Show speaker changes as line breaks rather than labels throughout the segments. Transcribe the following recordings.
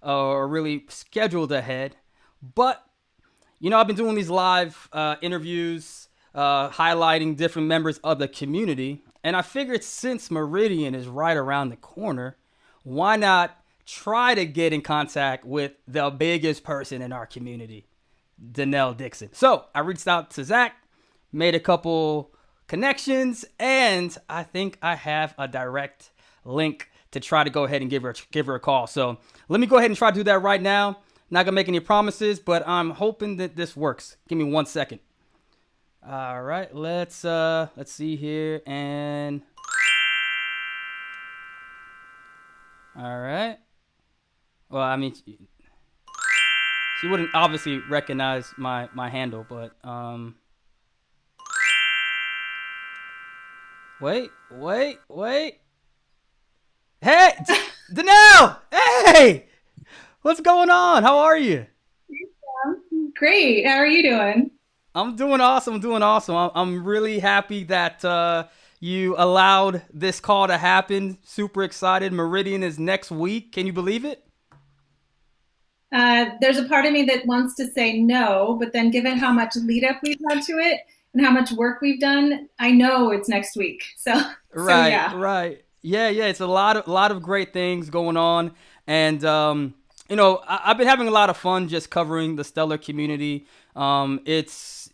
or really scheduled ahead. But I've been doing these live interviews, highlighting different members of the community, and I figured since Meridian is right around the corner, why not try to get in contact with the biggest person in our community, Denelle Dixon. So I reached out to Zach, made a couple connections, and I think I have a direct link to try to go ahead and give her a call. So let me go ahead and try to do that right now. Not gonna make any promises, but I'm hoping that this works. Give me 1 second. All right, let's see here, and all right. Well, I mean, she wouldn't obviously recognize my handle, but wait. Hey, Danelle! Hey, what's going on? How are you?
Great. How are you doing?
I'm doing awesome. I'm really happy that you allowed this call to happen. Super excited. Meridian is next week. Can you believe it?
There's a part of me that wants to say no, but then given how much lead up we've had to it and how much work we've done, I know it's next week. So
Right,
yeah.
right. Yeah. It's a lot of great things going on, and I've been having a lot of fun just covering the Stellar community. It's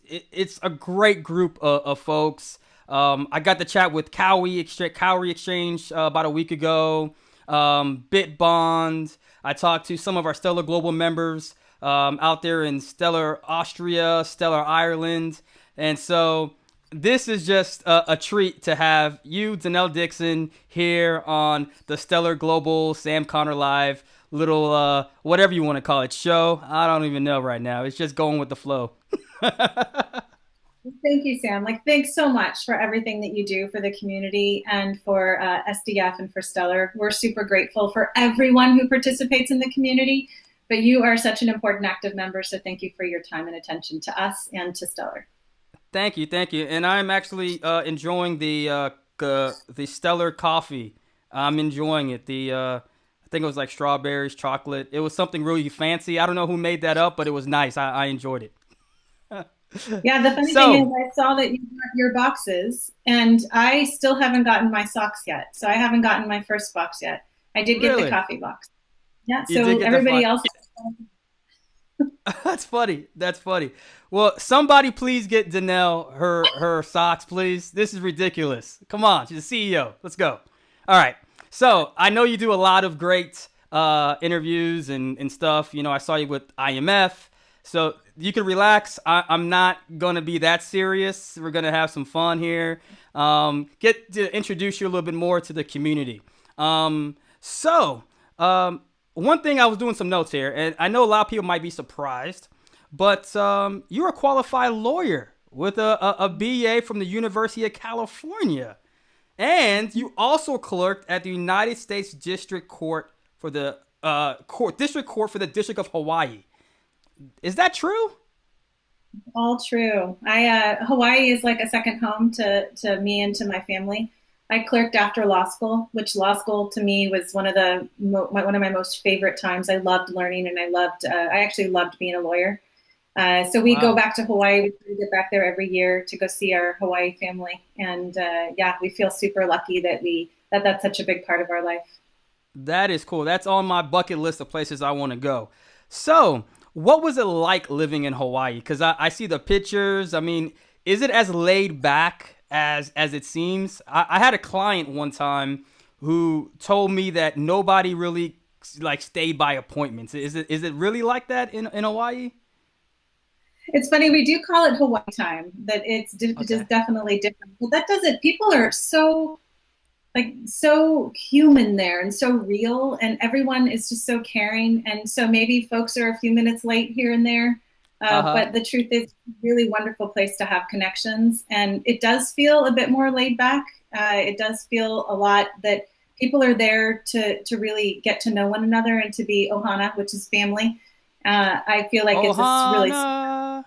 a great group of folks. I got to chat with Cowrie Exchange about a week ago. Bit Bond. I talked to some of our Stellar Global members out there in Stellar Austria, Stellar Ireland, and so this is just a treat to have you, Denelle Dixon, here on the Stellar Global Sam Connor Live little whatever you want to call it show. I don't even know right now. It's just going with the flow.
Thank you, Sam. Thanks so much for everything that you do for the community and for SDF and for Stellar. We're super grateful for everyone who participates in the community, but you are such an important active member. So thank you for your time and attention to us and to Stellar.
Thank you. And I'm actually enjoying the Stellar coffee. I'm enjoying it. I think it was like strawberries, chocolate. It was something really fancy. I don't know who made that up, but it was nice. I enjoyed it.
Yeah, the funny thing is,
So
I saw that you got your boxes, and I still haven't gotten my socks yet. So I haven't gotten my first box yet. I did get the
really,
coffee box. Yeah,
you did
so
get the
everybody
fuck.
else.
That's funny. That's funny. Well, somebody please get Danelle her socks, please. This is ridiculous. Come on, she's a CEO. Let's go. All right. So I know you do a lot of great interviews and stuff. I saw you with IMF. So you can relax. I'm not gonna be that serious. We're gonna have some fun here. Get to introduce you a little bit more to the community. So one thing, I was doing some notes here, and I know a lot of people might be surprised, but you're a qualified lawyer with a BA from the University of California, and you also clerked at the United States District Court for the District Court for the District of Hawaii. Is that true?
All true. I Hawaii is like a second home to me and to my family. I clerked after law school, which law school to me was one of my most favorite times. I loved learning, and I actually loved being a lawyer. So we go
Wow.
back to Hawaii. We get back there every year to go see our Hawaii family, and yeah, we feel super lucky that that's such a big part of our life.
That is cool. That's on my bucket list of places I want to go. So, what was it like living in Hawaii? Because I see the pictures. I mean, is it as laid back as it seems? I had a client one time who told me that nobody really like stayed by appointments. Is it really like that in Hawaii?
It's funny, we do call it Hawaii time, that just
Okay.
definitely different. But that doesn't, people are so human there and so real, and everyone is just so caring. And so maybe folks are a few minutes late here and there.
Uh huh.
But the truth is, really wonderful place to have connections. And it does feel a bit more laid back. It does feel a lot that people are there to really get to know one another and to be ohana, which is family. I feel like it's a really
Ohana.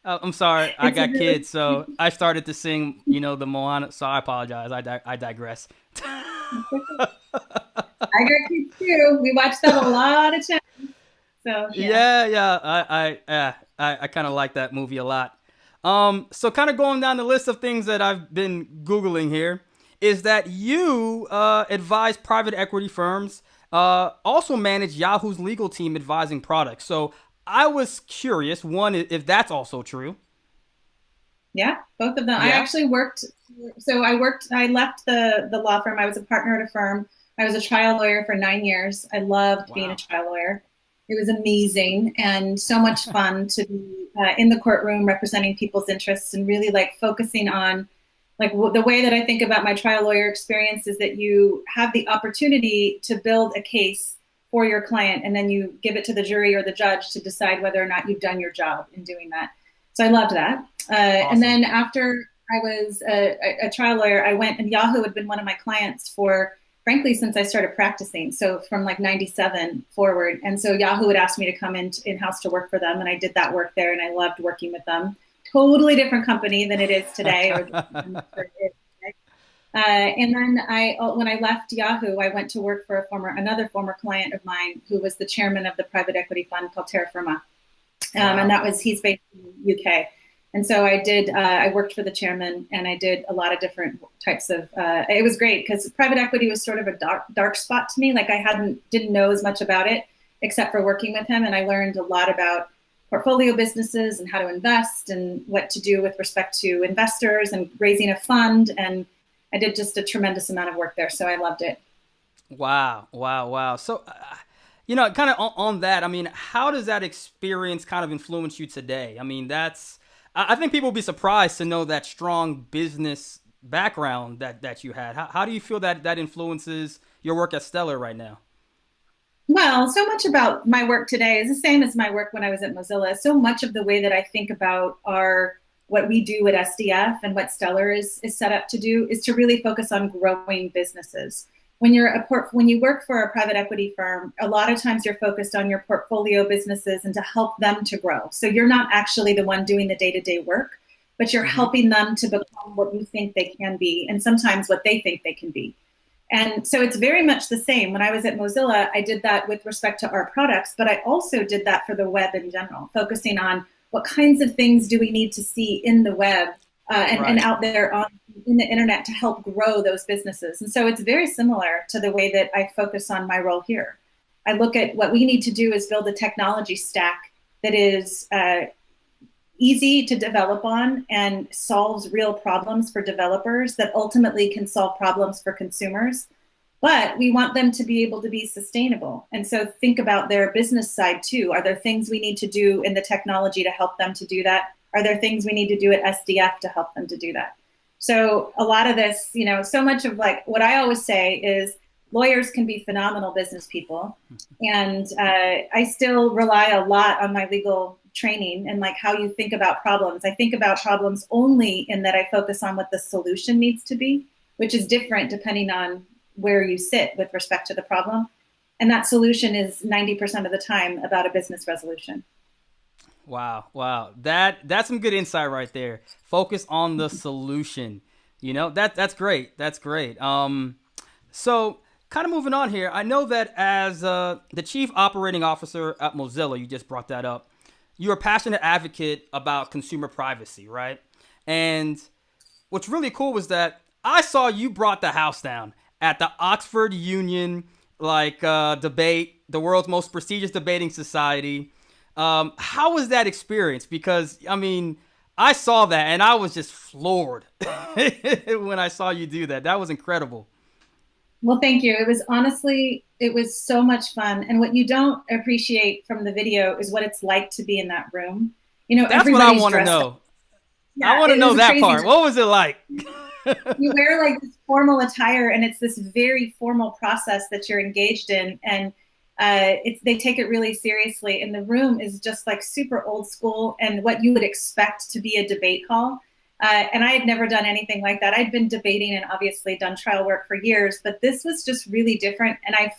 Oh, I'm sorry, I
it's a
got
really
kids, so I started to sing, the Moana. So I apologize. I digress.
I got kids too. We watched that a lot of times. So yeah.
Yeah. I kind of like that movie a lot. So kind of going down the list of things that I've been Googling here is that you advise private equity firms, also manage Yahoo's legal team advising products. So I was curious, one, if that's also true.
Yeah, both of them. I
Yeah.
actually worked. So I left the law firm. I was a partner at a firm. I was a trial lawyer for 9 years. I loved being a
Wow.
trial lawyer. It was amazing and so much fun to be in the courtroom representing people's interests and really like focusing on like the way that I think about my trial lawyer experience is that you have the opportunity to build a case for your client and then you give it to the jury or the judge to decide whether or not you've done your job in doing that. So I loved that. And
Awesome.
then after I was a trial lawyer, I went and Yahoo had been one of my clients for, frankly, since I started practicing. So from like 97 forward. And so Yahoo had asked me to come in-house to work for them. And I did that work there and I loved working with them. Totally different company than it is today. Or and then when I left Yahoo, I went to work for another former client of mine who was the chairman of the private equity fund called Terra Firma. And
Wow.
he's based in the UK. And so I worked for the chairman and I did a lot of different types of, it was great because private equity was sort of a dark spot to me. Like didn't know as much about it except for working with him. And I learned a lot about portfolio businesses and how to invest and what to do with respect to investors and raising a fund. And I did just a tremendous amount of work there. So I loved it.
Wow. So, kind of on that, I mean, how does that experience kind of influence you today? I mean, I think people will be surprised to know that strong business background that you had. How do you feel that influences your work at Stellar right now?
Well, so much about my work today is the same as my work when I was at Mozilla. So much of the way that I think about what we do at SDF and what Stellar is set up to do is to really focus on growing businesses. When you work for a private equity firm, a lot of times you're focused on your portfolio businesses and to help them to grow. So you're not actually the one doing the day-to-day work, but you're
Hmm.
helping them to become what you think they can be and sometimes what they think they can be. And so it's very much the same. When I was at Mozilla, I did that with respect to our products, but I also did that for the web in general, focusing on what kinds of things do we need to see in the web and
Right.
out there in the internet to help grow those businesses. And so it's very similar to the way that I focus on my role here. I look at what we need to do is build a technology stack that is easy to develop on and solves real problems for developers that ultimately can solve problems for consumers. But we want them to be able to be sustainable. And so think about their business side too. Are there things we need to do in the technology to help them to do that? Are there things we need to do at SDF to help them to do that? So a lot of this, so much of like what I always say is lawyers can be phenomenal business people. And I still rely a lot on my legal training and like how you think about problems. I think about problems only in that I focus on what the solution needs to be, which is different depending on where you sit with respect to the problem. And that solution is 90% of the time about a business resolution.
Wow. That's some good insight right there. Focus on the solution. That's great. That's great. So kind of moving on here. I know that as the chief operating officer at Mozilla, you just brought that up. You're a passionate advocate about consumer privacy, right? And what's really cool was that I saw you brought the house down at the Oxford Union debate, the world's most prestigious debating society. How was that experience? Because I mean, I saw that and I was just floored when I saw you do that. That was incredible.
Well, thank you. It was so much fun. And what you don't appreciate from the video is what it's like to be in that room.
That's what I
Everybody's
want to
dressed up.
know. I
Yeah,
want to
it
know
was a
that
crazy.
part. What was it like?
You wear like this formal attire and it's this very formal process that you're engaged in. And they take it really seriously. And the room is just like super old school and what you would expect to be a debate hall. And I had never done anything like that. I'd been debating and obviously done trial work for years, but this was just really different. And I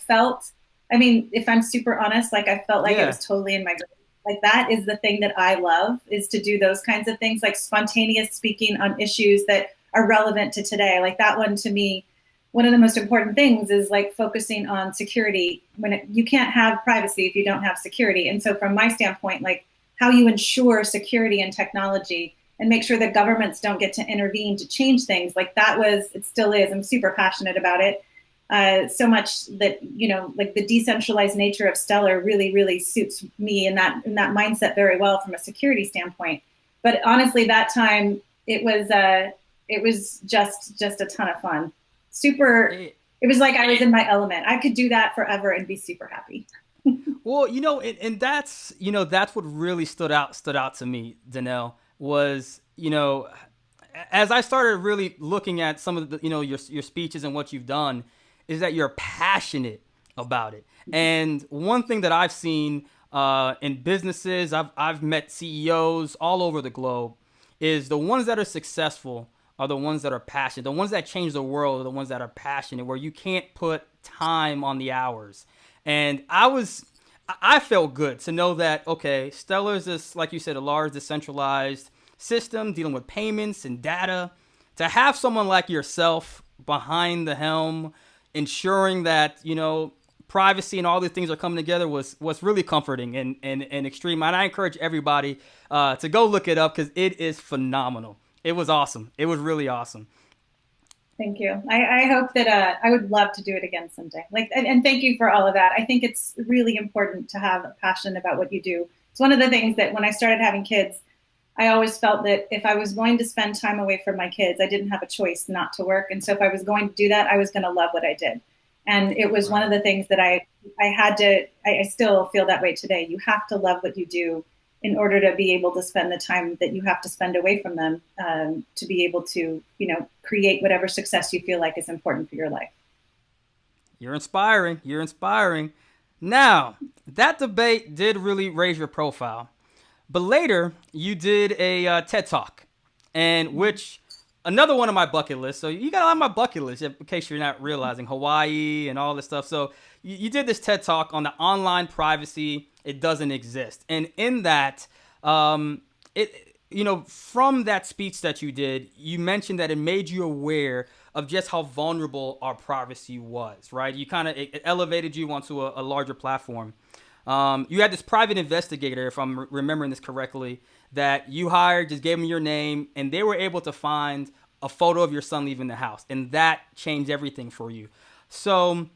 mean, if I'm super honest, like I felt like it
Yeah.
was totally in my brain. Like that is the thing that I love is to do those kinds of things, like spontaneous speaking on issues that are relevant to today. Like that one to me one of the most important things is like focusing on security you can't have privacy if you don't have security. And so from my standpoint, like how you ensure security in technology and make sure that governments don't get to intervene to change things, like it still is, I'm super passionate about it. So much that, like the decentralized nature of Stellar really, really suits me in that mindset very well from a security standpoint. But honestly, that time it was just a ton of fun. It was like I was in my element. I could do that forever and be super happy.
Well, and that's what really stood out to me, Denelle, was, as I started really looking at some of the, your speeches and what you've done, is that you're passionate about it. And one thing that I've seen in businesses, I've met CEOs all over the globe, is the ones that are successful are the ones that are passionate. The ones that change the world are the ones that are passionate, where you can't put time on the hours. And I felt good to know that, okay, Stellar is this, like you said, a large decentralized system dealing with payments and data. To have someone like yourself behind the helm, ensuring that, privacy and all these things are coming together was really comforting and extreme. And I encourage everybody to go look it up, because it is phenomenal. It was awesome. It was really awesome.
Thank you. I hope that I would love to do it again someday. And thank you for all of that. I think it's really important to have a passion about what you do. It's one of the things that when I started having kids, I always felt that if I was going to spend time away from my kids, I didn't have a choice not to work. And so if I was going to do that, I was going to love what I did. And it was one of the things that I still feel that way today. You have to love what you do in order to be able to spend the time that you have to spend away from them, to be able to, create whatever success you feel like is important for your life.
You're inspiring. You're inspiring. Now, that debate did really raise your profile. But later, you did a TED Talk, and which another one of my bucket lists. So you got a lot on my bucket list, in case you're not realizing, Hawaii and all this stuff. So you did this TED Talk on the online privacy. It doesn't exist. And in that, from that speech that you did, you mentioned that it made you aware of just how vulnerable our privacy was, right? It elevated you onto a larger platform. You had this private investigator, if I'm remembering this correctly, that you hired, just gave them your name, and they were able to find a photo of your son leaving the house. And that changed everything for you. So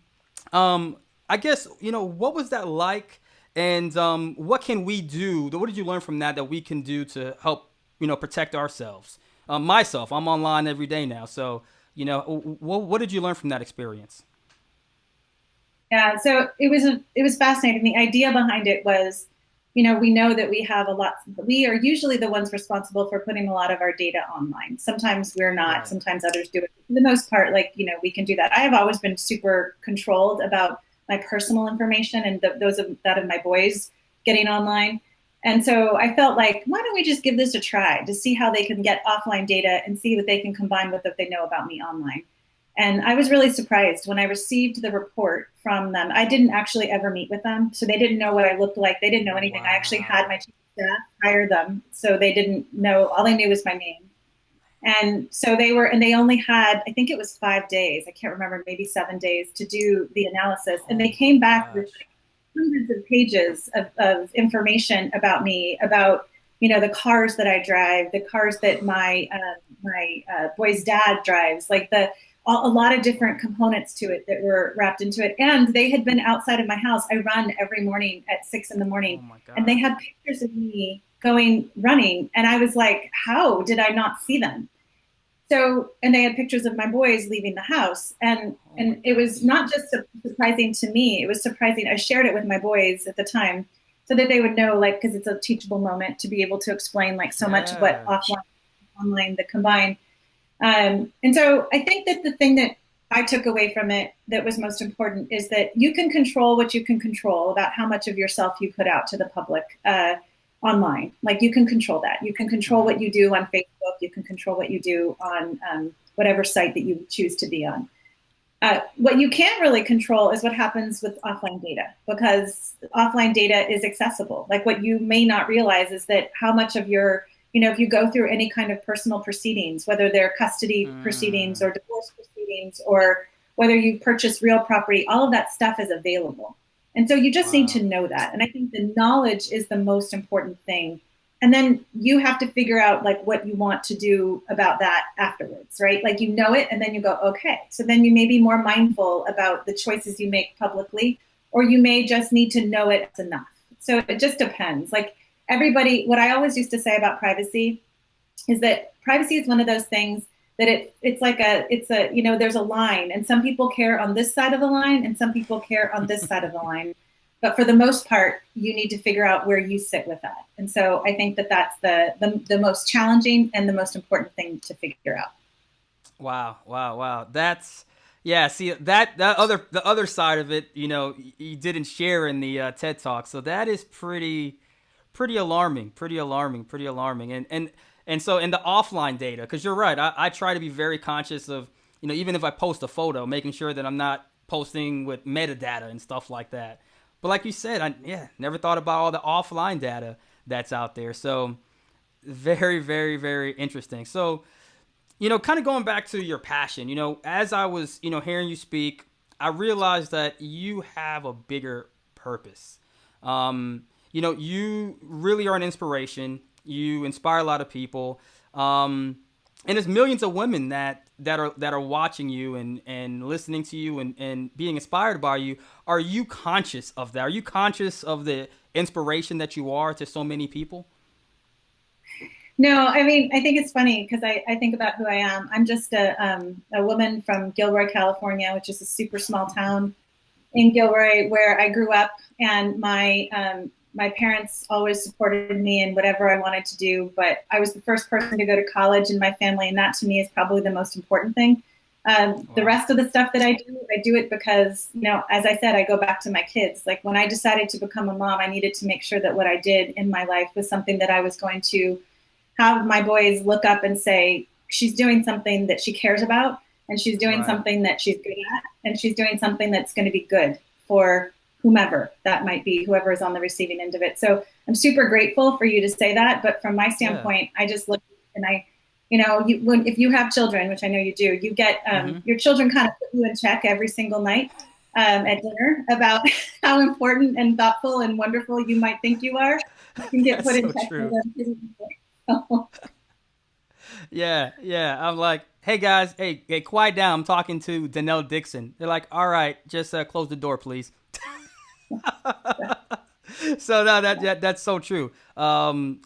I guess, what was that like? And what can we do? What did you learn from that we can do to help, protect ourselves? Myself, I'm online every day now. So, what did you learn from that experience?
Yeah, so it was fascinating. The idea behind it was, we know that we are usually the ones responsible for putting a lot of our data online. Sometimes we're not, right. Sometimes others do it. For the most part, we can do that. I have always been super controlled about my personal information and that of my boys getting online. And so I felt like, why don't we just give this a try to see how they can get offline data and see what they can combine with what they know about me online. And I was really surprised when I received the report from them. I didn't actually ever meet with them, so they didn't know what I looked like. They didn't know anything. Wow. I actually had my chief of staff hire them, so they didn't know. All they knew was my name. And so they only had, I think it was 5 days. I can't remember, maybe 7 days to do the analysis. And they came back with hundreds of pages of information about me, about, the cars that I drive, the cars that my boy's dad drives, a lot of different components to it that were wrapped into it. And they had been outside of my house. I run every morning at 6 a.m. And they had pictures of me running. And I was like, how did I not see them? So, and they had pictures of my boys leaving the house. And it was not just surprising to me, it was surprising. I shared it with my boys at the time so that they would know, because it's a teachable moment to be able to explain so much of what offline, online, the combined. And so I think that the thing that I took away from it that was most important is that you can control what you can control about how much of yourself you put out to the public online. You can control that. You can control what you do on Facebook. You can control what you do on whatever site that you choose to be on. What you can't really control is what happens with offline data, because offline data is accessible. What you may not realize is that how much of your if you go through any kind of personal proceedings, whether they're custody proceedings or divorce proceedings or whether you purchase real property, all of that stuff is available. And so you just need to know that. And I think the knowledge is the most important thing. And then you have to figure out like what you want to do about that afterwards, right? Like you know it and then you go, okay. So then you may be more mindful about the choices you make publicly, or you may just need to know it enough. So it just depends. Like everybody, what I always used to say about privacy is that privacy is one of those things that it's a, you know, there's a line, and some people care on this side of the line and some people care on this side of the line. But for the most part, you need to figure out where you sit with that. And so I think that that's the most challenging and the most important thing to figure out.
Wow. That's, yeah, see the other side of it, you know, you didn't share in the TED Talk. So that is pretty alarming. And so in the offline data, because you're right, I try to be very conscious of, you know, even if I post a photo, making sure that I'm not posting with metadata and stuff like that. But like you said, I never thought about all the offline data that's out there. So very interesting. So, you know, kind of going back to your passion, you know, as I was, you know, hearing you speak, I realized that you have a bigger purpose. You know, you really are an inspiration. You inspire a lot of people. And there's millions of women that are watching you and listening to you and being inspired by you. Are you conscious of that? Are you conscious of the inspiration that you are to so many people?
No, I mean, I think it's funny because I think about who I am. I'm just a woman from Gilroy, California, which is a super small town in Gilroy where I grew up, and my parents always supported me in whatever I wanted to do, but I was the first person to go to college in my family, and that to me is probably the most important thing. The rest of the stuff that I do it because, you know, as I said, I go back to my kids. Like when I decided to become a mom, I needed to make sure that what I did in my life was something that I was going to have my boys look up and say, she's doing something that she cares about, and she's doing something that she's good at, and she's doing something that's going to be good for whomever that might be, whoever is on the receiving end of it. So I'm super grateful for you to say that. But from my standpoint, I just look and you know, if you have children, which I know you do, you get your children kind of put you in check every single night at dinner about how important and thoughtful and wonderful you might think you are. You can get put in check for them.
Yeah. I'm like, hey guys, hey, quiet down. I'm talking to Denelle Dixon. They're like, all right, just close the door, please. So no, that's so true. And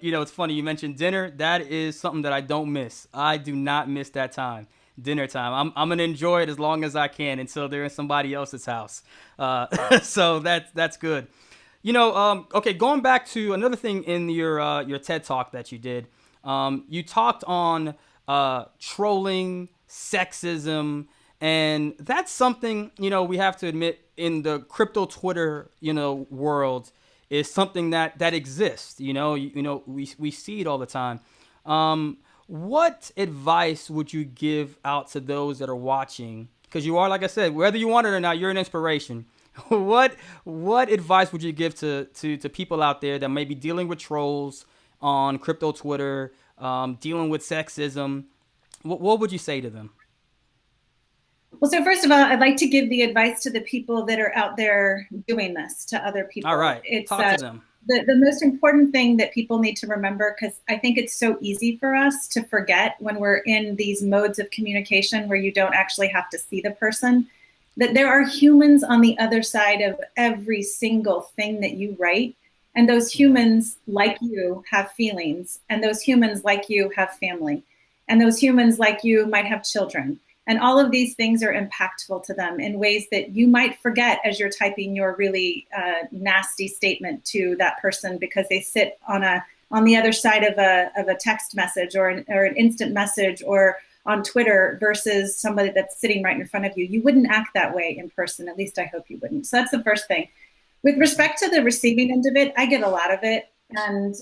you know, it's funny you mentioned dinner. That is something that I don't miss. I do not miss that time, dinner time. I'm gonna enjoy it as long as I can until they're in somebody else's house. So that's good. You know, okay, going back to another thing in your TED Talk that you did, you talked on trolling, sexism, and that's something, you know, we have to admit in the crypto Twitter, you know, world is something that exists. You know, we see it all the time. What advice would you give out to those that are watching? Because you are, like I said, whether you want it or not, you're an inspiration. What advice would you give to people out there that may be dealing with trolls on crypto Twitter, dealing with sexism? What would you say to them?
Well, so first of all, I'd like to give the advice to the people that are out there doing this to other people.
All right, talk to them.
The most important thing that people need to remember, because I think it's so easy for us to forget when we're in these modes of communication where you don't actually have to see the person, that there are humans on the other side of every single thing that you write. And those humans, like you, have feelings. And those humans, like you, have family. And those humans, like you, might have children. And all of these things are impactful to them in ways that you might forget as you're typing your really nasty statement to that person, because they sit on the other side of a text message or an instant message or on Twitter versus somebody that's sitting right in front of you. You wouldn't act that way in person. At least I hope you wouldn't. So that's the first thing. With respect to the receiving end of it, I get a lot of it. And,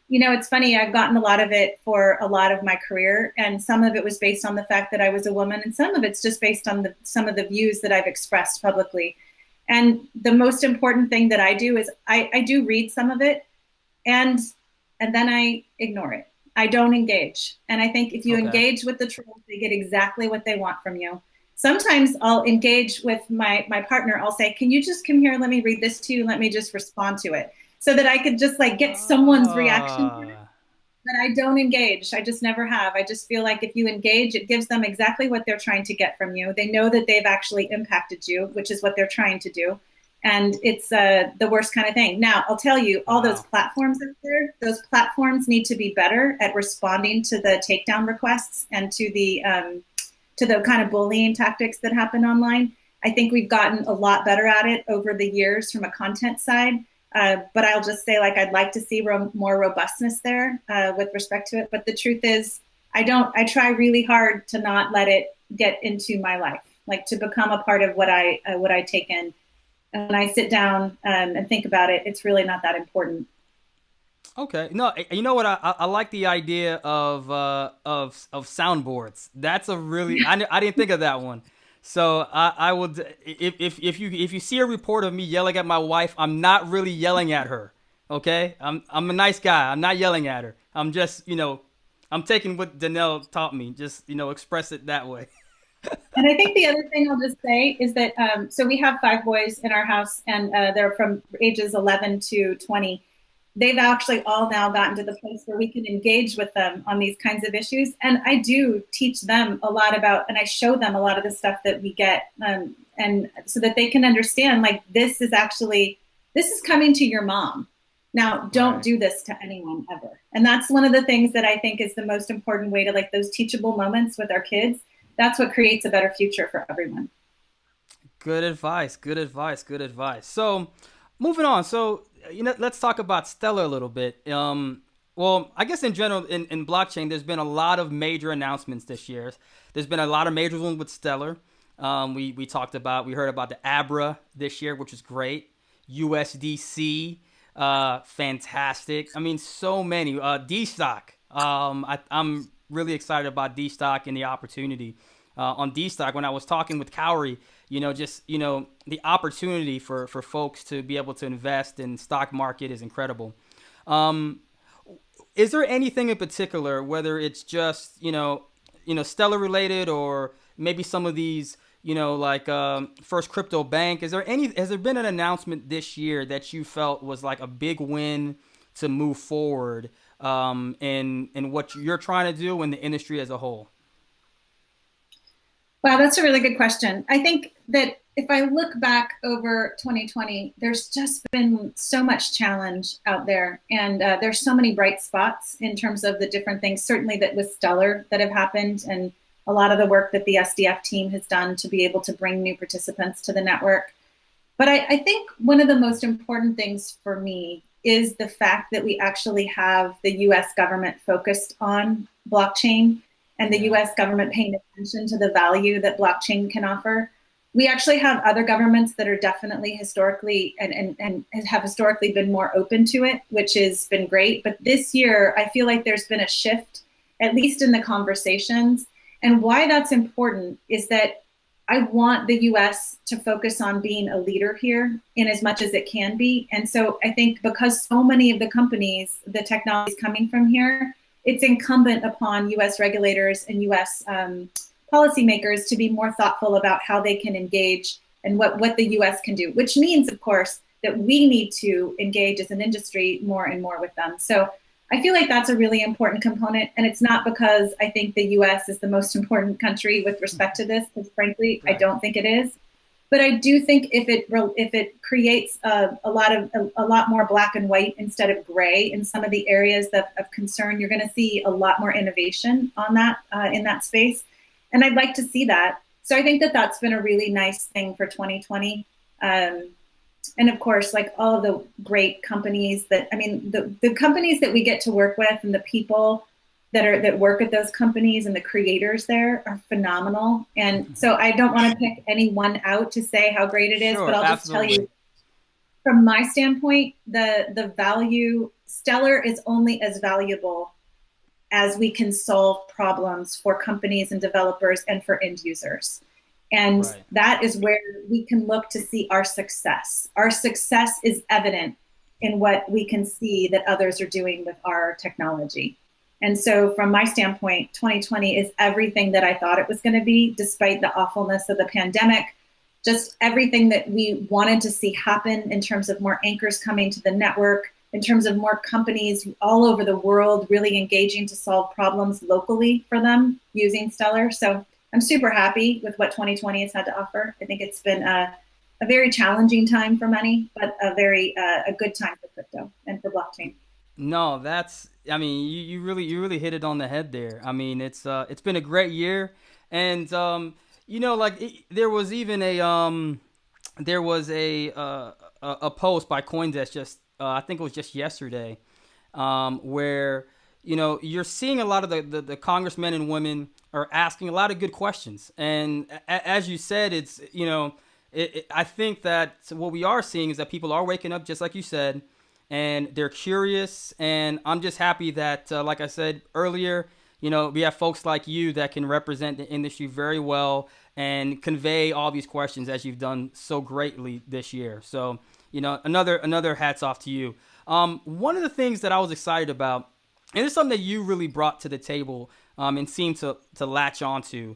you know, it's funny, I've gotten a lot of it for a lot of my career. And some of it was based on the fact that I was a woman. And some of it's just based on some of the views that I've expressed publicly. And the most important thing that I do is I do read some of it and then I ignore it. I don't engage. And I think if you engage with the trolls, they get exactly what they want from you. Sometimes I'll engage with my partner. I'll say, can you just come here and let me read this to you? Let me just respond to it so that I could just like get someone's reaction to it.
Ah,
But I don't engage. I just never have. I just feel like if you engage, it gives them exactly what they're trying to get from you. They know that they've actually impacted you, which is what they're trying to do. And it's the worst kind of thing. Now, I'll tell you, all those
wow.
platforms out there, those platforms need to be better at responding to the takedown requests and to the kind of bullying tactics that happen online. I think we've gotten a lot better at it over the years from a content side. But I'll just say, like, I'd like to see more robustness there with respect to it. But the truth is, I try really hard to not let it get into my life, like to become a part of what I take in. And when I sit down and think about it, it's really not that important.
Okay. No, you know what? I like the idea of soundboards. That's a really I didn't think of that one. So I would if you see a report of me yelling at my wife, I'm not really yelling at her. Okay? I'm a nice guy. I'm not yelling at her. I'm just I'm taking what Danelle taught me. Just express it that way.
And I think the other thing I'll just say is that so we have five boys in our house, and they're from ages 11 to 20. They've actually all now gotten to the place where we can engage with them on these kinds of issues. And I do teach them a lot about, and I show them a lot of the stuff that we get, and so that they can understand, like, this is coming to your mom. Now, don't
Right.
do this to anyone ever. And that's one of the things that I think is the most important way to, like, those teachable moments with our kids. That's what creates a better future for everyone.
Good advice. Good advice. Good advice. So, moving on. So, let's talk about Stellar a little bit. Well, I guess in general, in blockchain, there's been a lot of major announcements this year. There's been a lot of major ones with Stellar. We heard about the Abra this year, which is great. USDC, fantastic. I mean, so many. D stock. I'm really excited about D stock and the opportunity on D stock. When I was talking with Cowrie, just the opportunity for folks to be able to invest in stock market is incredible. Um, is there anything in particular, whether it's just Stellar related, or maybe some of these, like First Crypto Bank? Has there been an announcement this year that you felt was like a big win to move forward in what you're trying to do in the industry as a whole?
Wow, that's a really good question. I think that if I look back over 2020, there's just been so much challenge out there, and there's so many bright spots in terms of the different things, certainly that with Stellar that have happened, and a lot of the work that the SDF team has done to be able to bring new participants to the network. But I think one of the most important things for me is the fact that we actually have the US government focused on blockchain and the
Yeah.
US government paying attention to the value that blockchain can offer. We actually have other governments that are definitely historically and have historically been more open to it, which has been great. But this year, I feel like there's been a shift, at least in the conversations. And why that's important is that I want the US to focus on being a leader here in as much as it can be. And so I think because so many of the companies, the technology is coming from here, it's incumbent upon US regulators and US policymakers to be more thoughtful about how they can engage and what the US can do, which means, of course, that we need to engage as an industry more and more with them. So I feel like that's a really important component. And it's not because I think the US is the most important country with respect to this, because frankly, I
Right.
don't think it is. But I do think if it creates a lot more black and white instead of gray in some of the areas of concern, you're going to see a lot more innovation on that in that space, and I'd like to see that. So I think that that's been a really nice thing for 2020. Um, and of course, like all of the great companies that, I mean, the companies that we get to work with and the people that work at those companies and the creators there are phenomenal. And so I don't want to pick any one out to say how great it is, but
Sure,
I'll just tell
absolutely.
you from my standpoint, the value Stellar is only as valuable as we can solve problems for companies and developers and for end users. And
Right.
that is where we can look to see our success. Our success is evident in what we can see that others are doing with our technology. And so from my standpoint, 2020 is everything that I thought it was going to be, despite the awfulness of the pandemic, just everything that we wanted to see happen in terms of more anchors coming to the network, in terms of more companies all over the world really engaging to solve problems locally for them using Stellar. So I'm super happy with what 2020 has had to offer. I think it's been a very challenging time for many, but a good time for crypto and for blockchain.
No, that's. I mean, you really hit it on the head there. I mean, it's been a great year, and like there was even a post by CoinDesk just I think it was just yesterday, where you're seeing a lot of the congressmen and women are asking a lot of good questions, and as you said, it's I think that what we are seeing is that people are waking up, just like you said, and they're curious. And I'm just happy that, like I said earlier, we have folks like you that can represent the industry very well and convey all these questions as you've done so greatly this year. So, another hats off to you. One of the things that I was excited about, and it's something that you really brought to the table and seemed to latch onto,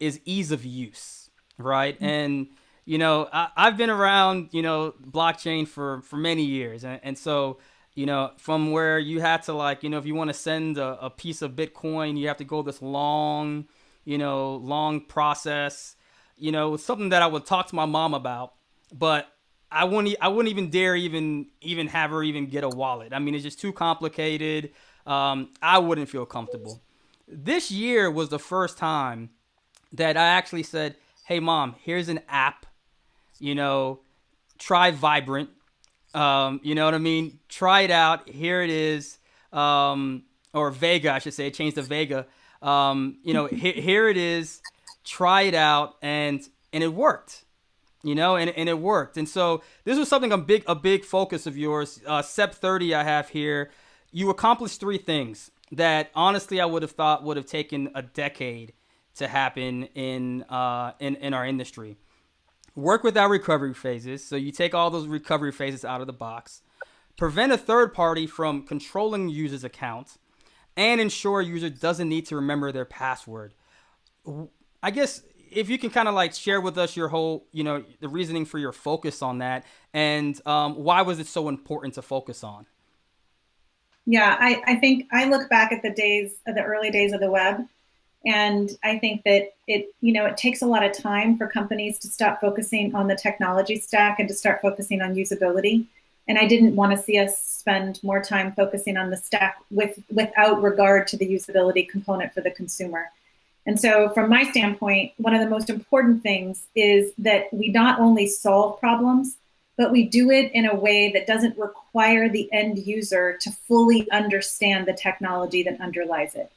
is ease of use, right? And I've been around, blockchain for many years. And so, from where you had to if you want to send a piece of Bitcoin, you have to go this long, long process. It's something that I would talk to my mom about, but I wouldn't even dare even have her even get a wallet. I mean, it's just too complicated. I wouldn't feel comfortable. This year was the first time that I actually said, "Hey, Mom, here's an app. Try Vibrant. You know what I mean? Try it out. Here it is." Or Vega, I should say. Change to Vega. Here it is. Try it out, and it worked. And it worked. And so this was something a big focus of yours. SEP 30 I have here. You accomplished three things that honestly I would have thought would have taken a decade to happen in our industry. Work without recovery phases. So you take all those recovery phases out of the box. Prevent a third party from controlling users' accounts, and ensure a user doesn't need to remember their password. I guess if you can kind of share with us your whole, the reasoning for your focus on that, and why was it so important to focus on?
Yeah, I think I look back at the early days of the web, and I think that it takes a lot of time for companies to stop focusing on the technology stack and to start focusing on usability. And I didn't want to see us spend more time focusing on the stack without regard to the usability component for the consumer. And so from my standpoint, one of the most important things is that we not only solve problems, but we do it in a way that doesn't require the end user to fully understand the technology that underlies it.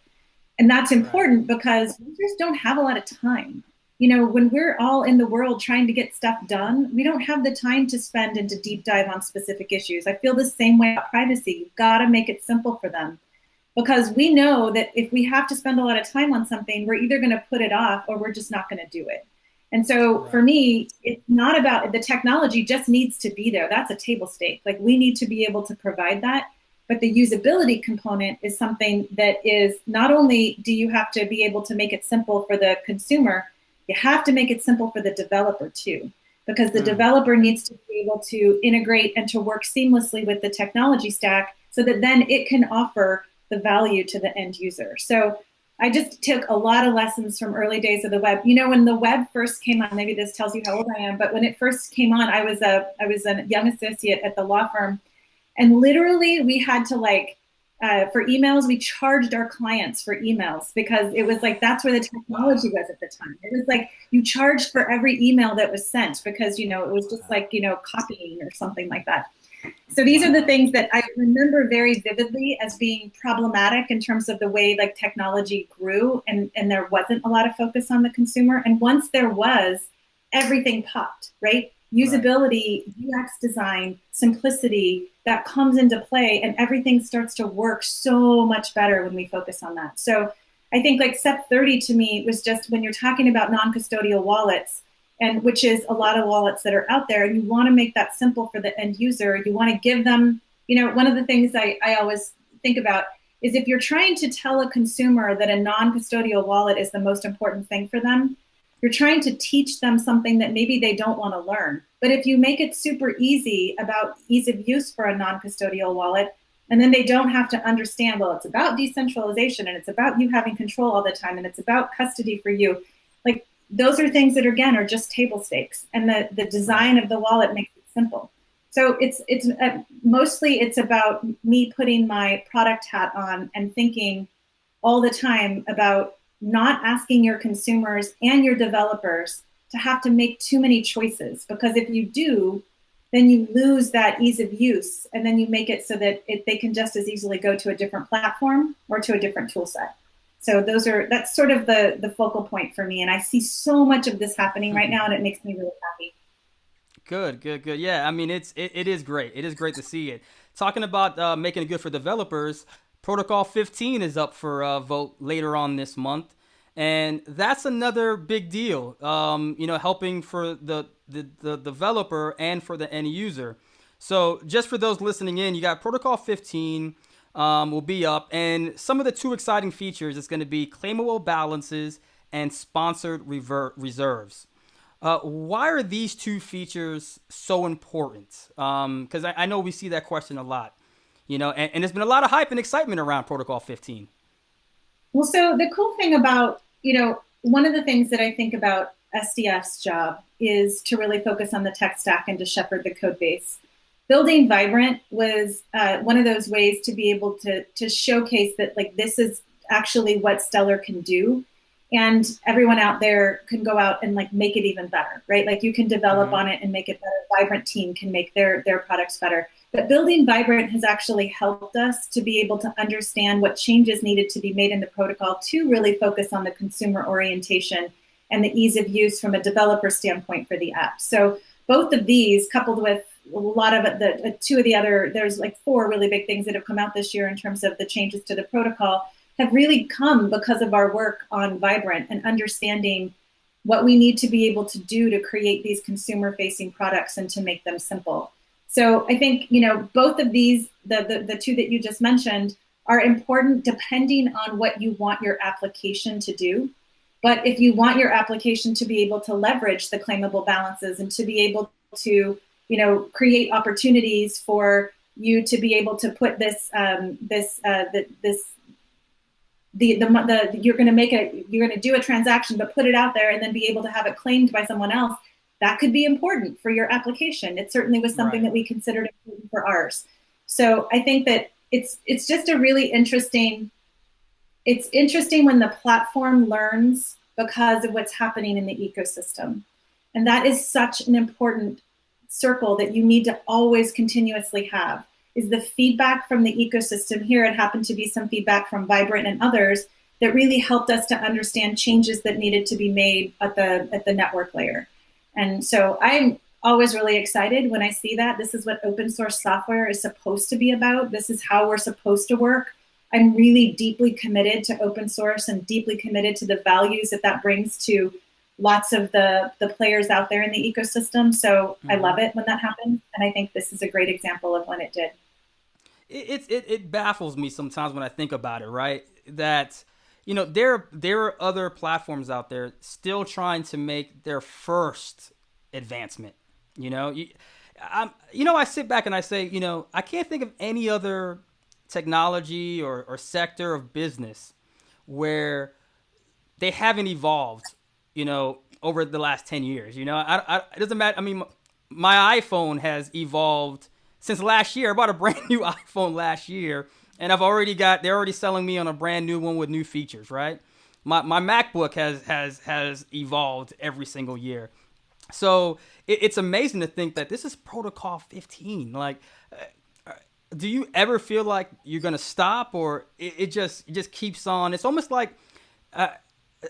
And that's important because users don't have a lot of time. When we're all in the world trying to get stuff done, we don't have the time to spend and to deep dive on specific issues. I feel the same way about privacy. You've got to make it simple for them, because we know that if we have to spend a lot of time on something, we're either going to put it off or we're just not going to do it. And so for me, it's not about the technology, just needs to be there. That's a table stake. We need to be able to provide that. But the usability component is something that is not only do you have to be able to make it simple for the consumer, you have to make it simple for the developer too, because the developer needs to be able to integrate and to work seamlessly with the technology stack so that then it can offer the value to the end user. So I just took a lot of lessons from early days of the web. When the web first came on, maybe this tells you how old I am, but when it first came on, I was a young associate at the law firm. And literally we had to for emails, we charged our clients for emails because it was that's where the technology was at the time. It was you charged for every email that was sent because, it was just copying or something like that. So these are the things that I remember very vividly as being problematic in terms of the way technology grew and there wasn't a lot of focus on the consumer. And once there was, everything popped, right? Usability, UX design, simplicity, that comes into play and everything starts to work so much better when we focus on that. So I think SEP 30 to me was just when you're talking about non-custodial wallets, and which is a lot of wallets that are out there, and you want to make that simple for the end user. You want to give them, one of the things I always think about is if you're trying to tell a consumer that a non-custodial wallet is the most important thing for them, you're trying to teach them something that maybe they don't want to learn. But if you make it super easy about ease of use for a non-custodial wallet, and then they don't have to understand, well, it's about decentralization and it's about you having control all the time and it's about custody for you. Like those are things that, again, are just table stakes. And the design of the wallet makes it simple. So it's mostly it's about me putting my product hat on and thinking all the time about not asking your consumers and your developers to have to make too many choices, because if you do, then you lose that ease of use, and then you make it so that they can just as easily go to a different platform or to a different tool set. So that's sort of the focal point for me, and I see so much of this happening right now, and it makes me really happy.
Good. Yeah, I mean, it is great. It is great to see it. Talking about making it good for developers, Protocol 15 is up for vote later on this month, and that's another big deal. Helping for the developer and for the end user. So just for those listening in, you got Protocol 15 will be up, and some of the two exciting features is going to be claimable balances and sponsored reserves. Why are these two features so important? Because I know we see that question a lot, and there's been a lot of hype and excitement around Protocol 15.
Well, so the cool thing about, one of the things that I think about SDF's job is to really focus on the tech stack and to shepherd the code base. Building Vibrant was one of those ways to be able to showcase that, like, this is actually what Stellar can do. And everyone out there can go out and like make it even better, right? Like you can develop on it and make it better. Vibrant team can make their products better. But building Vibrant has actually helped us to be able to understand what changes needed to be made in the protocol to really focus on the consumer orientation and the ease of use from a developer standpoint for the app. So both of these, coupled with a lot of the two of the other, there's like 4 really big things that have come out this year in terms of the changes to the protocol, have really come because of our work on Vibrant and understanding what we need to be able to do to create these consumer-facing products and to make them simple. So I think, both of these, the two that you just mentioned, are important depending on what you want your application to do. But if you want your application to be able to leverage the claimable balances and to be able to, create opportunities for you to be able to put you're going to do a transaction, but put it out there and then be able to have it claimed by someone else, that could be important for your application. It certainly was something that we considered important for ours. So I think that it's just a really interesting, it's interesting when the platform learns because of what's happening in the ecosystem. And that is such an important circle that you need to always continuously have, is the feedback from the ecosystem. Here it happened to be some feedback from Vibrant and others that really helped us to understand changes that needed to be made at the network layer. And so I'm always really excited when I see that. This is what open source software is supposed to be about. This is how we're supposed to work. I'm really deeply committed to open source and deeply committed to the values that brings to lots of the players out there in the ecosystem. So I love it when that happens. And I think this is a great example of when it did.
It baffles me sometimes when I think about it, right? That, there are other platforms out there still trying to make their first advancement. I sit back and I say, I can't think of any other technology or sector of business where they haven't evolved, over the last 10 years. It doesn't matter. I mean, my iPhone has evolved since last year. I bought a brand new iPhone last year, and they're already selling me on a brand new one with new features, right? My MacBook has evolved every single year. So it's amazing to think that this is Protocol 15. Like, do you ever feel like you're going to stop, or it just keeps on? It's almost like,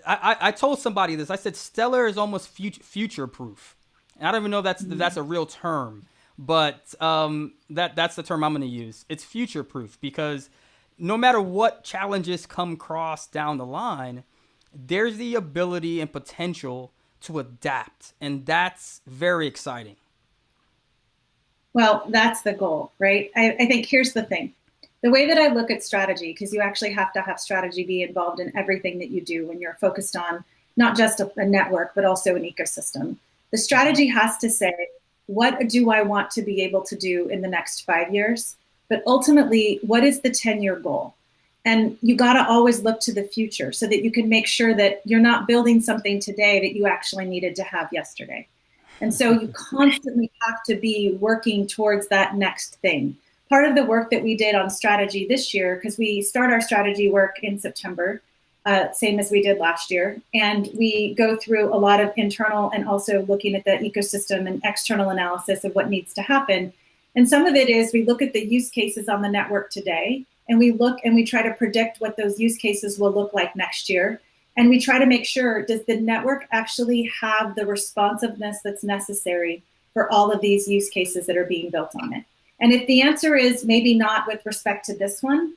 I told somebody this. I said, Stellar is almost future proof. I don't even know if that's a real term. But that's the term I'm going to use. It's future proof, because no matter what challenges come across down the line, there's the ability and potential to adapt. And that's very exciting.
Well, that's the goal, right? I think here's the thing. The way that I look at strategy, because you actually have to have strategy be involved in everything that you do when you're focused on not just a network, but also an ecosystem. The strategy has to say, what do I want to be able to do in the next 5 years? But ultimately, what is the 10-year goal? And you got to always look to the future so that you can make sure that you're not building something today that you actually needed to have yesterday. And so you constantly have to be working towards that next thing. Part of the work that we did on strategy this year, because we start our strategy work in September, same as we did last year, and we go through a lot of internal and also looking at the ecosystem and external analysis of what needs to happen. And some of it is we look at the use cases on the network today, and we look and we try to predict what those use cases will look like next year. And we try to make sure, does the network actually have the responsiveness that's necessary for all of these use cases that are being built on it? And if the answer is maybe not with respect to this one,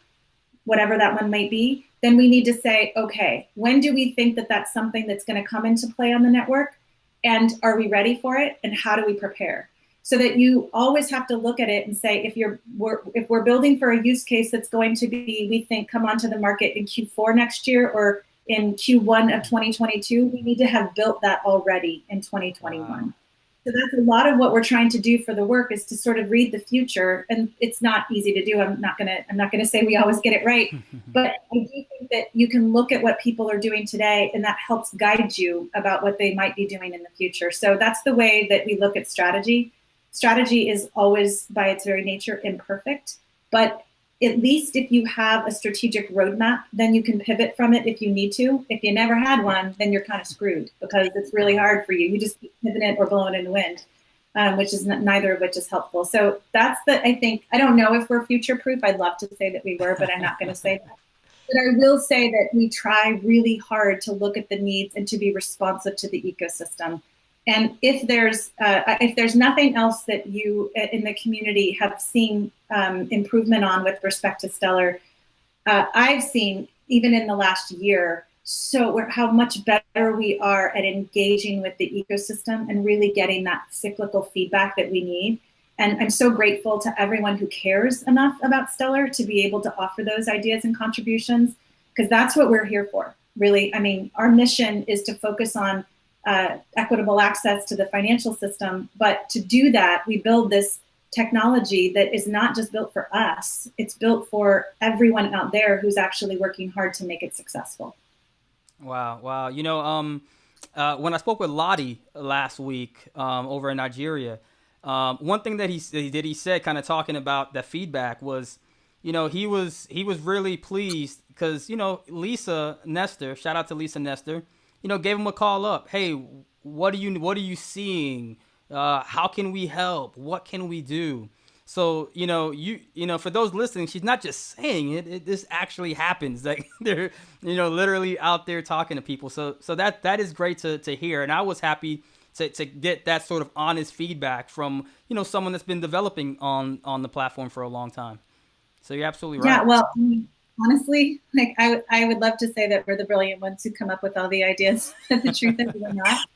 whatever that one might be, then we need to say, okay, when do we think that that's something that's going to come into play on the network? And are we ready for it? And how do we prepare? So that you always have to look at it and say, if we're building for a use case that's going to be, we think, come onto the market in Q4 next year or in Q1 of 2022, we need to have built that already in 2021. Wow. So that's a lot of what we're trying to do for the work, is to sort of read the future, and it's not easy to do. I'm not gonna say we always get it right, but I do think that you can look at what people are doing today, and that helps guide you about what they might be doing in the future. So that's the way that we look at strategy. Strategy is always, by its very nature, imperfect, but at least if you have a strategic roadmap, then you can pivot from it if you need to. If you never had one, then you're kind of screwed, because it's really hard for you. You just keep pivoting or blowing in the wind, which is neither of which is helpful. So that's I think, I don't know if we're future-proof. I'd love to say that we were, but I'm not going to say that. But I will say that we try really hard to look at the needs and to be responsive to the ecosystem. And if there's nothing else that you in the community have seen improvement on with respect to Stellar, I've seen, even in the last year, how much better we are at engaging with the ecosystem and really getting that cyclical feedback that we need. And I'm so grateful to everyone who cares enough about Stellar to be able to offer those ideas and contributions, because that's what we're here for, really. I mean, our mission is to focus on equitable access to the financial system. But to do that, we build this technology that is not just built for us, it's built for everyone out there who's actually working hard to make it successful.
Wow. You know, when I spoke with Lottie last week over in Nigeria, one thing that he said, kind of talking about the feedback, was, you know, he was really pleased because, you know, Lisa Nestor, shout out to Lisa Nestor, you know, gave him a call up. Hey, what are you seeing? How can we help? What can we do? So, you know, for those listening, she's not just saying it. This actually happens. Like, they're, you know, literally out there talking to people. So that is great to hear. And I was happy to get that sort of honest feedback from, you know, someone that's been developing on the platform for a long time. So you're absolutely right.
Yeah, well, honestly, like I would love to say that we're the brilliant ones who come up with all the ideas. But the truth is we're not.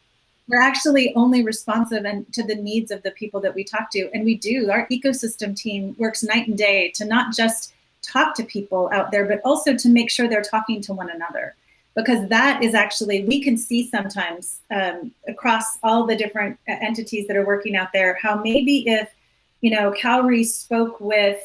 We're actually only responsive to the needs of the people that we talk to. And we do. Our ecosystem team works night and day to not just talk to people out there, but also to make sure they're talking to one another. Because that is actually, we can see sometimes across all the different entities that are working out there, how maybe if, you know, Cowrie spoke with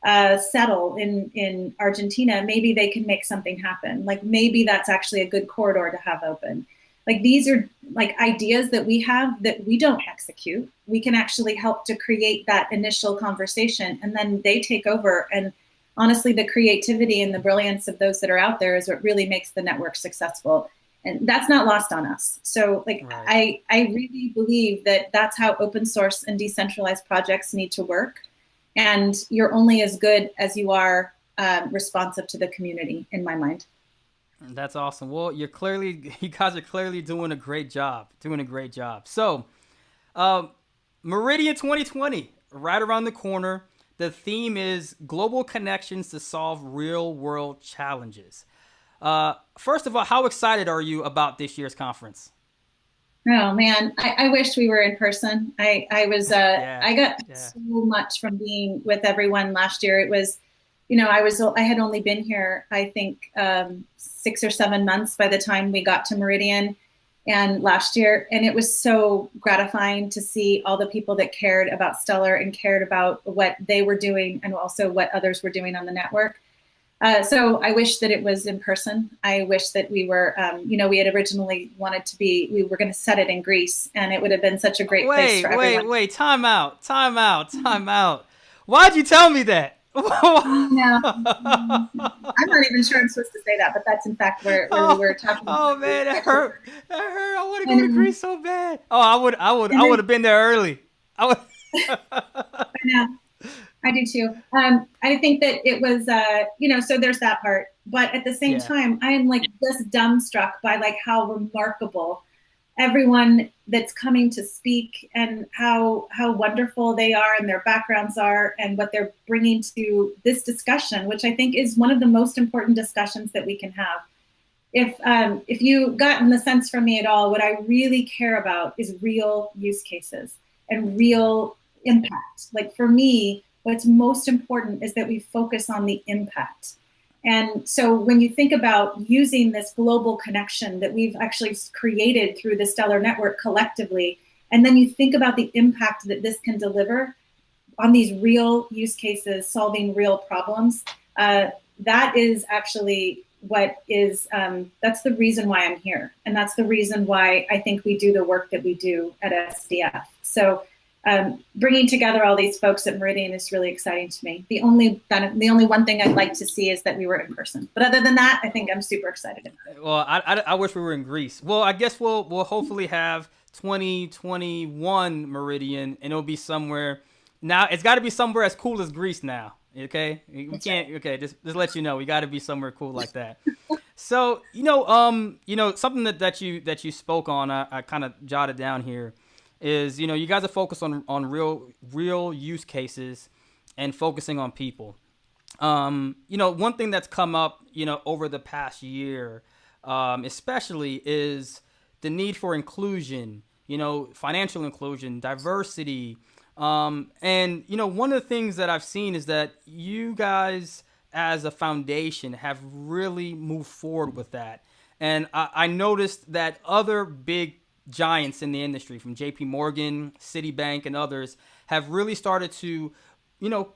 Settle in Argentina, maybe they can make something happen. Like, maybe that's actually a good corridor to have open. Like, these are like ideas that we have that we don't execute. We can actually help to create that initial conversation, and then they take over. And honestly, the creativity and the brilliance of those that are out there is what really makes the network successful. And that's not lost on us. So like, right. I really believe that that's how open source and decentralized projects need to work. And you're only as good as you are responsive to the community, in my mind.
That's awesome. Well, you guys are clearly doing a great job. So, Meridian 2020, right around the corner. The theme is global connections to solve real world challenges. First of all, how excited are you about this year's conference?
Oh man, I wish we were in person. I got so much from being with everyone last year. It was I had only been here, I think, 6 or 7 months by the time we got to Meridian and last year. And it was so gratifying to see all the people that cared about Stellar and cared about what they were doing and also what others were doing on the network. So I wish that it was in person. I wish that we were, we had originally we were going to set it in Greece, and it would have been such a great place for everyone.
Wait, time out. Why'd you tell me that?
No, I'm not even sure I'm supposed to say that, but that's in fact where we were talking.
Oh man, that hurt. I want to go to Greece so bad. Oh, I would have been there early. I would.
I know. I do too. I think that it was, so there's that part. But at the same time, I am like just dumbstruck by like how remarkable everyone that's coming to speak and how wonderful they are and their backgrounds are and what they're bringing to this discussion, which I think is one of the most important discussions that we can have. If you gotten the sense from me at all, what I really care about is real use cases and real impact. Like for me, what's most important is that we focus on the impact. And so when you think about using this global connection that we've actually created through the Stellar Network collectively, and then you think about the impact that this can deliver on these real use cases, solving real problems, that is actually that's the reason why I'm here. And that's the reason why I think we do the work that we do at SDF. So bringing together all these folks at Meridian is really exciting to me. The only one thing I'd like to see is that we were in person. But other than that, I think I'm super excited.
Well, I wish we were in Greece. Well, I guess we'll hopefully have 2021 Meridian, and it'll be somewhere. Now it's got to be somewhere as cool as Greece now. Okay, we can't. Okay, just let you know, we got to be somewhere cool like that. So something that you spoke on, I kind of jotted down here. Is you guys are focused on real use cases and focusing on people. One thing that's come up over the past year, especially, is the need for inclusion. Financial inclusion, diversity, and one of the things that I've seen is that you guys as a foundation have really moved forward with that, and I noticed that other big giants in the industry from JP Morgan, Citibank, and others have really started to,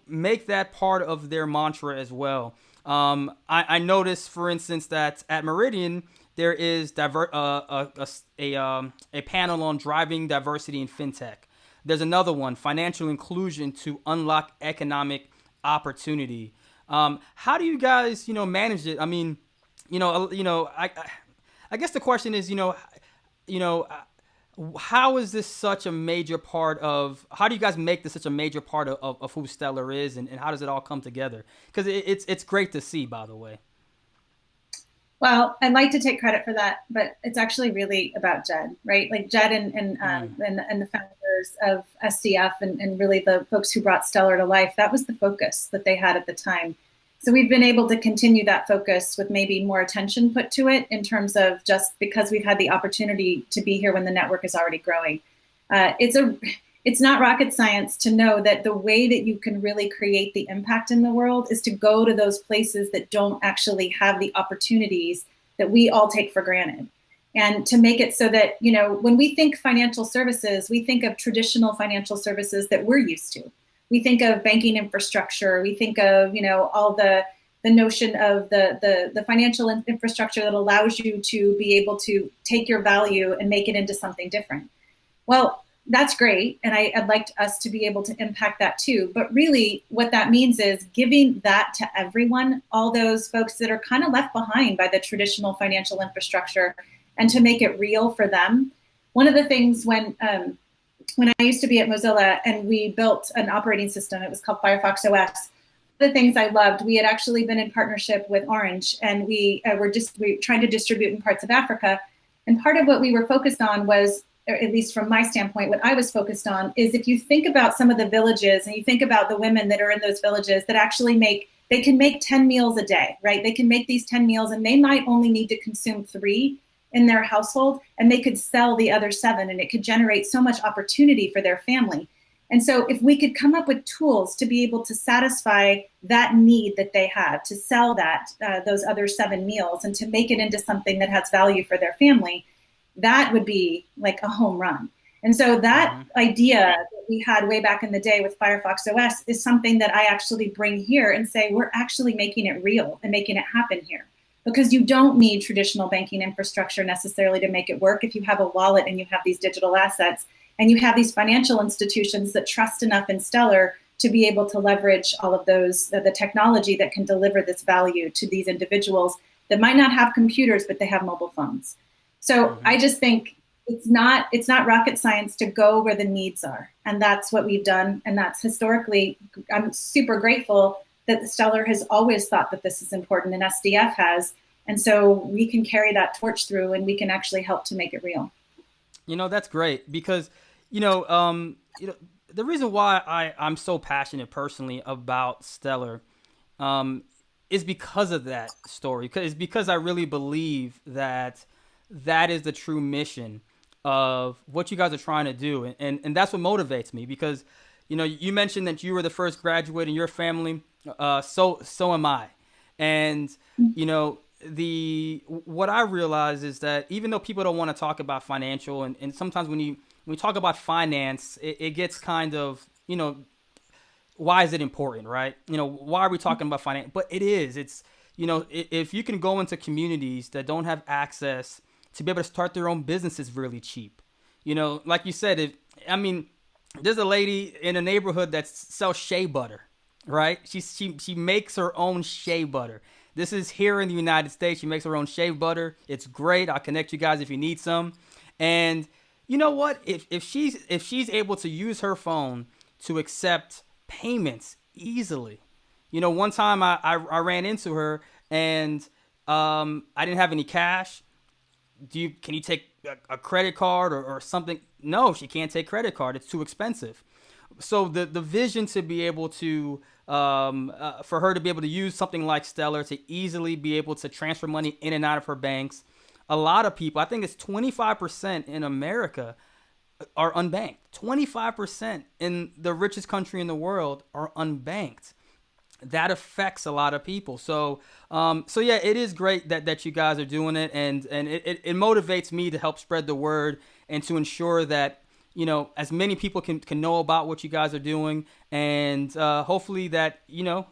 make that part of their mantra as well. I noticed, for instance, that at Meridian, there is a panel on driving diversity in fintech. There's another one, financial inclusion to unlock economic opportunity. How do you guys, manage it? I mean, I guess the question is, how is this such a major part of, how do you guys make this such a major part of who Stellar is, and how does it all come together? Because it's great to see, by the way.
Well, I'd like to take credit for that, but it's actually really about Jed, right? Like Jed and the founders of SDF and really the folks who brought Stellar to life, that was the focus that they had at the time. So we've been able to continue that focus with maybe more attention put to it in terms of just because we've had the opportunity to be here when the network is already growing. It's not rocket science to know that the way that you can really create the impact in the world is to go to those places that don't actually have the opportunities that we all take for granted. And to make it so that, when we think financial services, we think of traditional financial services that we're used to. We think of banking infrastructure. We think of, all the notion of the financial infrastructure that allows you to be able to take your value and make it into something different. Well, that's great. And I'd like us to be able to impact that too. But really what that means is giving that to everyone, all those folks that are kind of left behind by the traditional financial infrastructure, and to make it real for them. One of the things when I used to be at Mozilla and we built an operating system, it was called Firefox OS. The things I loved, we had actually been in partnership with Orange, and we were trying to distribute in parts of Africa. And part of what we were focused on was, or at least from my standpoint, what I was focused on is if you think about some of the villages and you think about the women that are in those villages that actually they can make 10 meals a day, right? They can make these 10 meals and they might only need to consume 3 in their household, and they could sell the other 7, and it could generate so much opportunity for their family. And so if we could come up with tools to be able to satisfy that need that they have, to sell that, those other 7 meals and to make it into something that has value for their family, that would be like a home run. And so that idea that we had way back in the day with Firefox OS is something that I actually bring here and say, we're actually making it real and making it happen here. Because you don't need traditional banking infrastructure necessarily to make it work if you have a wallet and you have these digital assets and you have these financial institutions that trust enough in Stellar to be able to leverage all of those, the technology that can deliver this value to these individuals that might not have computers, but they have mobile phones. So I just think it's not rocket science to go where the needs are. And that's what we've done. And that's historically, I'm super grateful that Stellar has always thought that this is important and SDF has. And so we can carry that torch through and we can actually help to make it real.
That's great because, the reason why I'm so passionate personally about Stellar is because of that story. It's because I really believe that is the true mission of what you guys are trying to do. And that's what motivates me because, you mentioned that you were the first graduate in your family. So am I. And, what I realize is that even though people don't want to talk about financial and sometimes when we talk about finance, it gets kind of, why is it important, right? Why are we talking about finance? But it's, if you can go into communities that don't have access to be able to start their own businesses really cheap, like you said, there's a lady in a neighborhood that sells shea butter, right? She makes her own shea butter. This is here in the United States. She makes her own shea butter. It's great. I'll connect you guys if you need some. And you know what? If she's able to use her phone to accept payments easily, one time I ran into her and I didn't have any cash. Can you take a credit card or something? No, she can't take credit card. It's too expensive. So the vision to be able to for her to be able to use something like Stellar to easily be able to transfer money in and out of her banks. A lot of people, I think it's 25% in America are unbanked. 25% in the richest country in the world are unbanked. That affects a lot of people. So yeah, it is great that you guys are doing it, and it motivates me to help spread the word and to ensure that as many people can know about what you guys are doing, and hopefully that you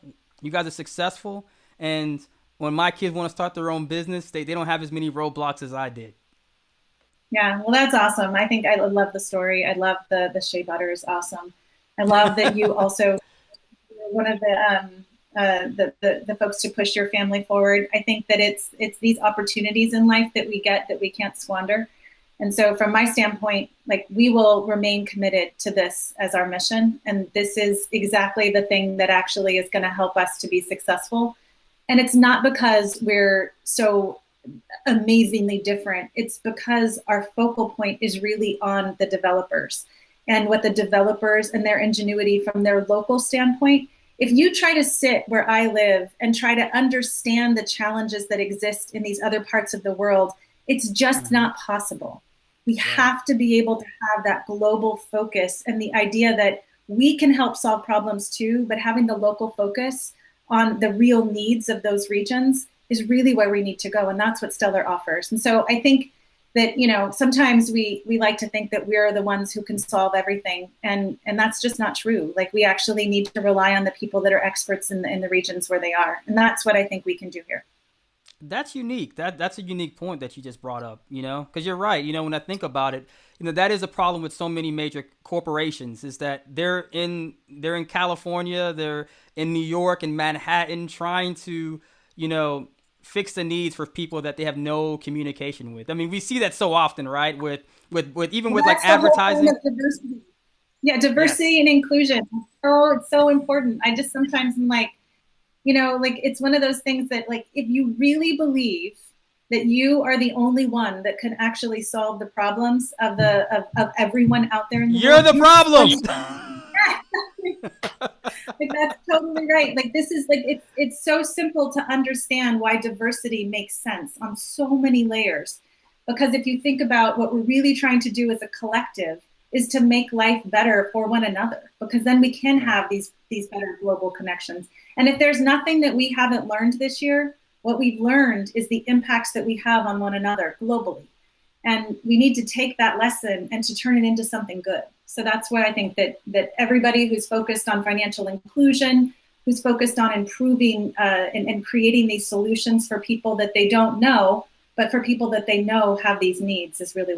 guys are successful. And when my kids want to start their own business, they don't have as many roadblocks as I did.
Yeah, well, that's awesome. I think I love the story. I love the shea butter is awesome. I love that you also one of the folks to push your family forward. I think that it's these opportunities in life that we get that we can't squander. And so from my standpoint, like, we will remain committed to this as our mission. And this is exactly the thing that actually is going to help us to be successful. And it's not because we're so amazingly different. It's because our focal point is really on the developers and what the developers and their ingenuity from their local standpoint. If you try to sit where I live and try to understand the challenges that exist in these other parts of the world, it's just not possible. We have to be able to have that global focus and the idea that we can help solve problems too, but having the local focus on the real needs of those regions is really where we need to go. And that's what Stellar offers. And so I think that, sometimes we like to think that we're the ones who can solve everything. And that's just not true. Like, we actually need to rely on the people that are experts in the regions where they are. And that's what I think we can do here.
That's unique. That's a unique point that you just brought up, because you're right. When I think about it, that is a problem with so many major corporations, is that they're in California, they're in New York and Manhattan trying to, fix the needs for people that they have no communication with. I mean, we see that so often, right? With even with like advertising.
Diversity. Yeah, diversity and inclusion. It's so important. I just sometimes am like, it's one of those things that, like, if you really believe that you are the only one that can actually solve the problems of everyone out there in the
world, you're the problem.
Like, that's totally right. Like, this is like, it's so simple to understand why diversity makes sense on so many layers. Because if you think about what we're really trying to do as a collective, is to make life better for one another, because then we can have these better global connections. And if there's nothing that we haven't learned this year, what we've learned is the impacts that we have on one another globally. And we need to take that lesson and to turn it into something good. So that's why I think that everybody who's focused on financial inclusion, who's focused on improving and creating these solutions for people that they don't know, but for people that they know have these needs, is really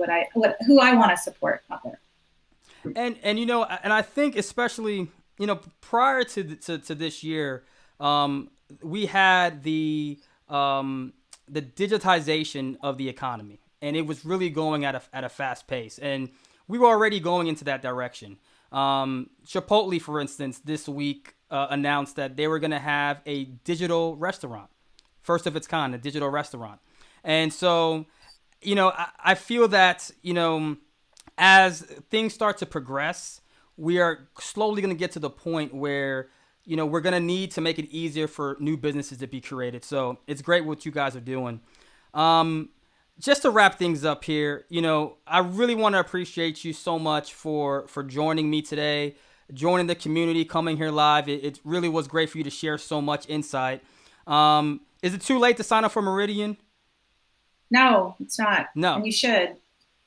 who I want to support out there.
And and I think especially prior to this year, we had the digitization of the economy, and it was really going at a fast pace, and we were already going into that direction. Chipotle, for instance, this week announced that they were going to have a digital restaurant, first of its kind, a digital restaurant. And so, I feel that, as things start to progress, we are slowly going to get to the point where, we're going to need to make it easier for new businesses to be created. So it's great what you guys are doing. Just to wrap things up here, I really want to appreciate you so much for joining me today, joining the community, coming here live. It really was great for you to share so much insight. Is it too late to sign up for Meridian?
No, it's not.
No.
And you should.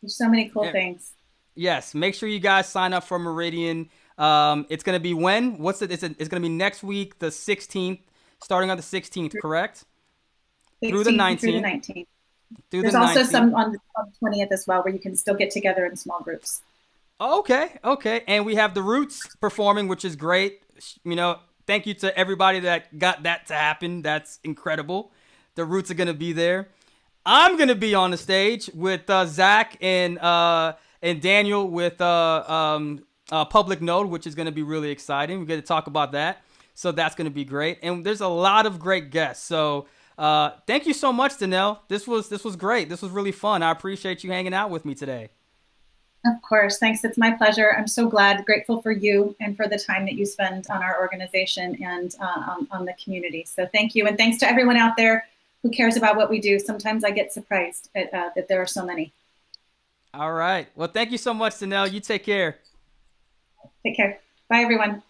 There's so many cool things.
Yes. Make sure you guys sign up for Meridian. It's going to be when? It's going to be next week, the 16th, starting on the 16th, correct?
16th
through the 19th.
Through the 19th. There's
the
also
19th.
some on the 20th as well, where you can still get together in small groups.
Okay. And we have the Roots performing, which is great. Thank you to everybody that got that to happen. That's incredible. The Roots are going to be there. I'm going to be on the stage with Zach and Daniel with Public Node, which is going to be really exciting. We're going to talk about that. So that's going to be great. And there's a lot of great guests. So thank you so much, Denelle. This was great. This was really fun. I appreciate you hanging out with me today.
Of course. Thanks. It's my pleasure. I'm so grateful for you and for the time that you spend on our organization and on the community. So thank you. And thanks to everyone out there who cares about what we do. Sometimes I get surprised that there are so many.
All right. Well, thank you so much, Denelle. You take care.
Take care. Bye, everyone.